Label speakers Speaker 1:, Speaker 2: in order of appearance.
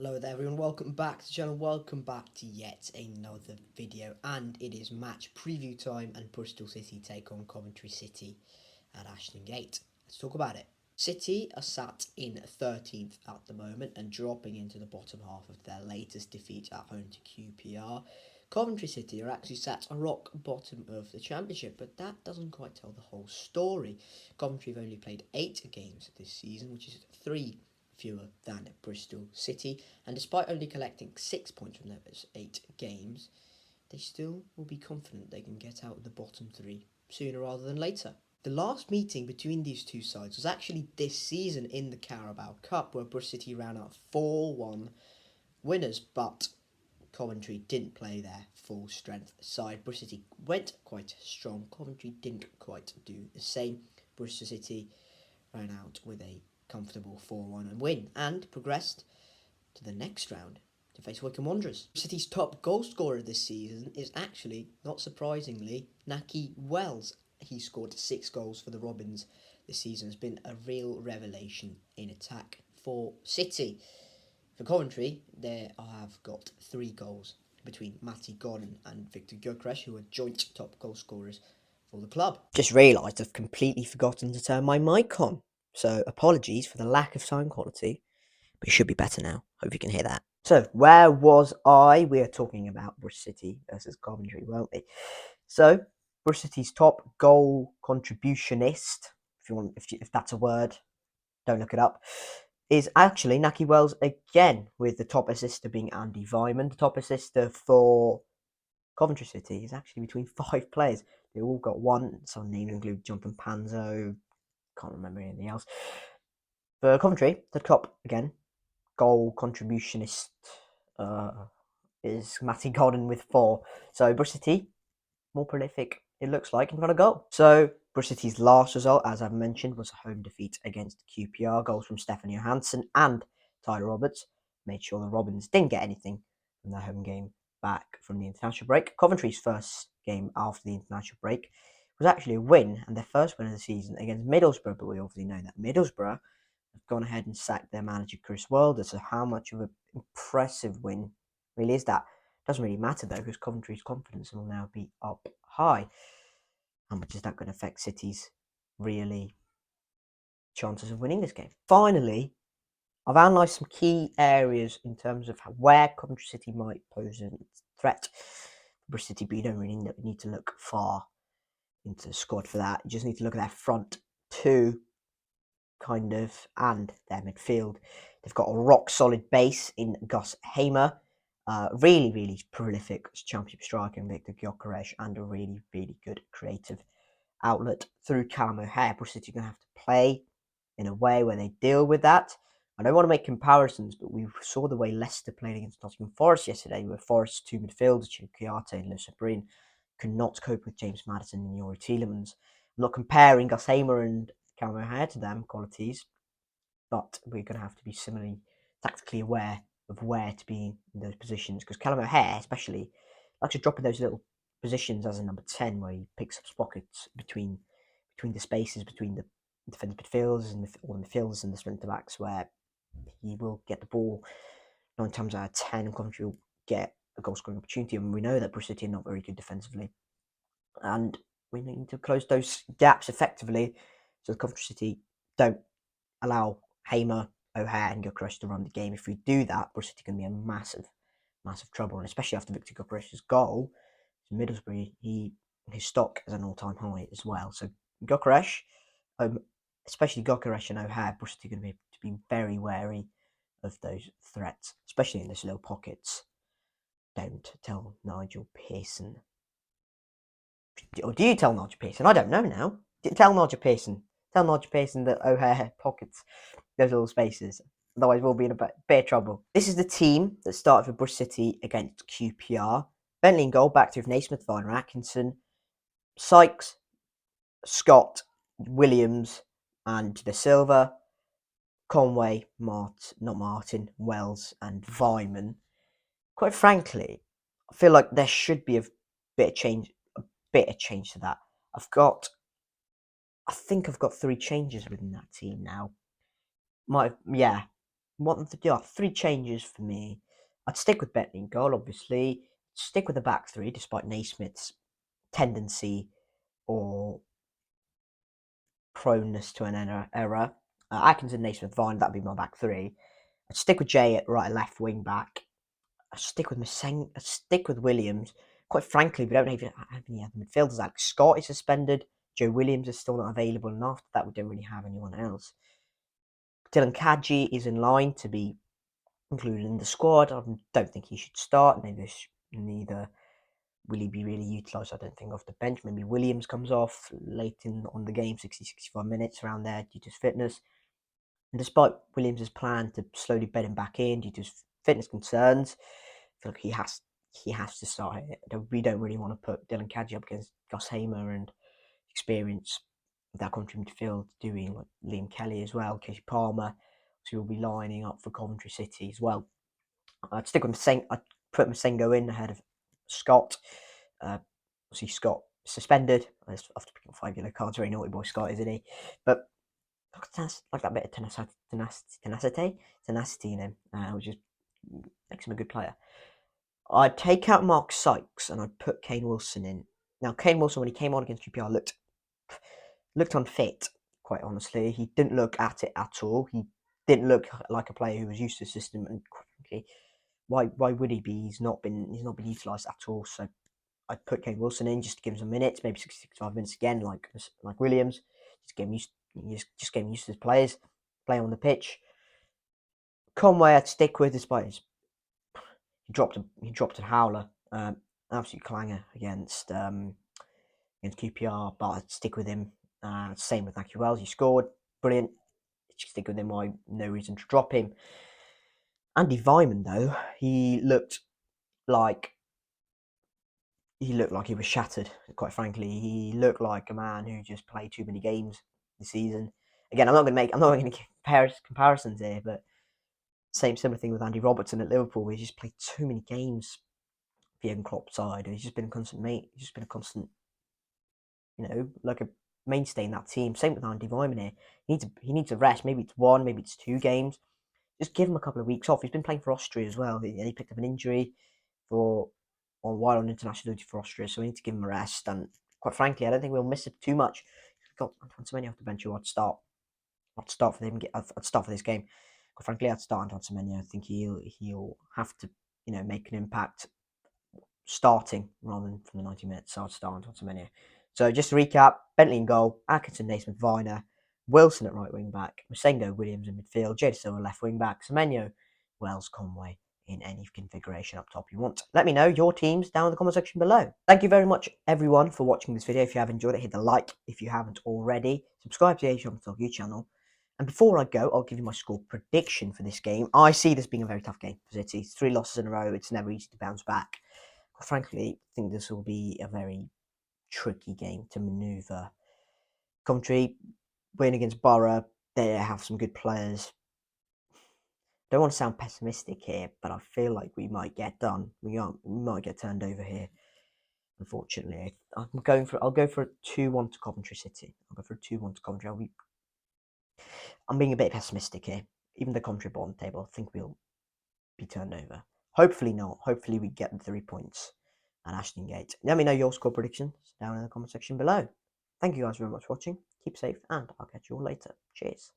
Speaker 1: Hello there everyone, welcome back to the channel, welcome back to yet another video, and it is match preview time and Bristol City take on Coventry City at Ashton Gate. Let's talk about it. City are sat in 13th at the moment and dropping into the bottom half of their latest defeat at home to QPR. Coventry City are actually sat a rock bottom of the championship, but that doesn't quite tell the whole story. Coventry have only played 8 games this season, which is 3 fewer than Bristol City, and despite only collecting 6 points from those 8 games, they still will be confident they can get out of the bottom 3 sooner rather than later. The last meeting between these two sides was actually this season in the Carabao Cup, where Bristol City ran out 4-1 winners, but Coventry didn't play their full strength side. Bristol City went quite strong, Coventry didn't quite do the same. Bristol City ran out with a comfortable 4-1 win and progressed to the next round to face Wycombe Wanderers. City's top goal scorer this season is actually, not surprisingly, Nahki Wells. He scored 6 goals for the Robins this season. Has been a real revelation in attack for City. For Coventry, they have got 3 goals between Matty Gordon and Victor Gyökeres, who are joint top goal scorers for the club. Just realised I've completely forgotten to turn my mic on. So apologies for the lack of sound quality, but it should be better now. Hope you can hear that. So where was I? We are talking about Bristol City versus Coventry, won't we? So Bristol City's top goal contributionist, if that's a word, don't look it up, is actually Nahki Wells again, with the top assister being Andy Vyman. The top assister for Coventry City is actually between 5 players. They all got 1. Some names include Jonathan Panzo. Can't remember anything else. For Coventry, the top again goal contributionist is Matty Gordon with 4. So Bristol City more prolific, it looks like, in front of goal. So Bristol City's last result, as I've mentioned, was a home defeat against QPR. Goals from Stefan Johansson and Tyler Roberts made sure the Robins didn't get anything from their home game back from the international break. Coventry's first game after the international break was actually a win, and their first win of the season against Middlesbrough, but we obviously know that Middlesbrough have gone ahead and sacked their manager Chris Wilder, so how much of an impressive win really is that? Doesn't really matter though, because Coventry's confidence will now be up high. How much is that going to affect City's really chances of winning this game? Finally, I've analysed some key areas in terms of where Coventry City might pose a threat for Bristol City, but you don't really need to look far into the squad for that. You just need to look at their front 2 kind of and their midfield. They've got a rock solid base in Gus Hamer, really prolific championship striker in Victor Gyökeres, and a really good creative outlet through Callum O'Hare. Bristol City are going to have to play in a way where they deal with that. I don't want to make comparisons, but we saw the way Leicester played against Nottingham Forest yesterday, where Forest's 2 midfielders, Chiquiate and Lewis Breen, could not cope with James Maddison and Youri Tielemans. I'm not comparing Gus Hamer and Callum O'Hare to them qualities, but we're going to have to be similarly tactically aware of where to be in those positions, because Callum O'Hare especially likes to drop in those little positions as a number 10, where he picks up pockets between the spaces between the defensive midfielders and the midfielders and the centre backs, where he will get the ball 9 times out of 10, and Coventry will get a goal scoring opportunity. And we know that Bristol City are not very good defensively, and we need to close those gaps effectively so the Coventry City don't allow Hamer, O'Hare and Gyökeres to run the game. If we do that, Bristol City can be in massive trouble, and especially after Victor Gyökeres' goal to Middlesbrough, his stock is an all-time high as well. So Gyökeres, especially Gyökeres and O'Hare, Bristol City are going to be very wary of those threats, especially in those little pockets. Don't tell Nigel Pearson. Or do you tell Nigel Pearson? I don't know now. Tell Nigel Pearson. Tell Nigel Pearson that O'Hare pockets those little spaces. Otherwise, we'll be in a bit of trouble. This is the team that started for Bristol City against QPR. Bentley in goal, back to Naismith, Varner Atkinson, Sykes, Scott, Williams, and De Silva, Conway, Martin, Wells, and Vyman. Quite frankly, I feel like there should be a bit of change to that. I think I've got 3 changes within that team now. want them to do 3 changes for me. I'd stick with Bentley in goal, obviously. Stick with the back 3, despite Naismith's tendency or proneness to an error. Atkinson, Naismith, Vine, that'd be my back 3. I'd stick with Jay at right and left wing back. I'd stick with I'd stick with Williams. Quite frankly, we don't even have any other midfielders. Alex Scott is suspended. Joe Williams is still not available, and after that, we don't really have anyone else. Dylan Kadji is in line to be included in the squad. I don't think he should start. Neither will he be really utilised, I don't think, off the bench. Maybe Williams comes off late on the game, 60-65 minutes around there due to his fitness. And despite Williams' plan to slowly bed him back in due to his fitness concerns, I feel like he has to start here. We don't really want to put Dylan Kadji up against Gus Hamer and experience that Coventry midfield doing, like Liam Kelly as well, Casey Palmer, so he'll be lining up for Coventry City as well. I'd stick with I'd put Masengo in ahead of Scott. Obviously Scott suspended after picking up 5 yellow cards. Very naughty boy Scott, isn't he? But like that bit of tenacity in him, which just makes him a good player. I'd take out Mark Sykes and I'd put Kane Wilson in. Now, Kane Wilson, when he came on against QPR, looked unfit, quite honestly. He didn't look at it at all. He didn't look like a player who was used to the system, and frankly, why would he be? He's not been utilised at all. So I'd put Kane Wilson in just to give him some minutes, maybe 65 minutes again, like Williams. Just get him used to his players, play on the pitch. Conway I'd stick with, despite his he dropped a howler, absolute clanger against QPR, but I'd stick with him. Same with Naki Wells, he scored, brilliant. Stick with him, no reason to drop him. Andy Vyman, though, he looked like he was shattered, quite frankly. He looked like a man who just played too many games this season. Again, I'm not going to compare comparisons here, but similar thing with Andy Robertson at Liverpool. He just played too many games for Jurgen Klopp's side. He's just been a constant mate. He's just been a constant, like a mainstay in that team. Same with Andy Vyman here. He needs a rest. Maybe it's 1, maybe it's 2 games. Just give him a couple of weeks off. He's been playing for Austria as well. He picked up an injury while on international duty for Austria, so we need to give him a rest. And quite frankly, I don't think we'll miss it too much. We've got Antoine Semenyo off the bench, who I'd start for him. I'd start for this game. Quite frankly, I'd start Antoine Semenyo. I think he'll have to make an impact starting rather than from the 90 minutes. So I'd start Antoine Semenyo. So just to recap: Bentley in goal, Atkinson, Naismith, Viner, Wilson at right wing back, Masengo, Williams in midfield, Jade Silva left wing back, Semenyo, Wells, Conway in any configuration up top you want. Let me know your teams down in the comment section below. Thank you very much, everyone, for watching this video. If you have enjoyed it, hit the like if you haven't already. Subscribe to the Ashton Gate channel. And before I go, I'll give you my score prediction for this game. I see this being a very tough game for City. 3 losses in a row. It's never easy to bounce back. But frankly, I think this will be a very tricky game to manoeuvre. Coventry win against Borough. They have some good players. Don't want to sound pessimistic here, but I feel like we might get done. We might get turned over here. Unfortunately, I'll go for a 2-1 to Coventry City. I'll go for a 2-1 to Coventry. I'm being a bit pessimistic here. Even the Coventry bottom table, I think we'll be turned over. Hopefully not. Hopefully we get the 3 points at Ashton Gate. Let me know your score predictions down in the comment section below. Thank you guys very much for watching. Keep safe, and I'll catch you all later. Cheers.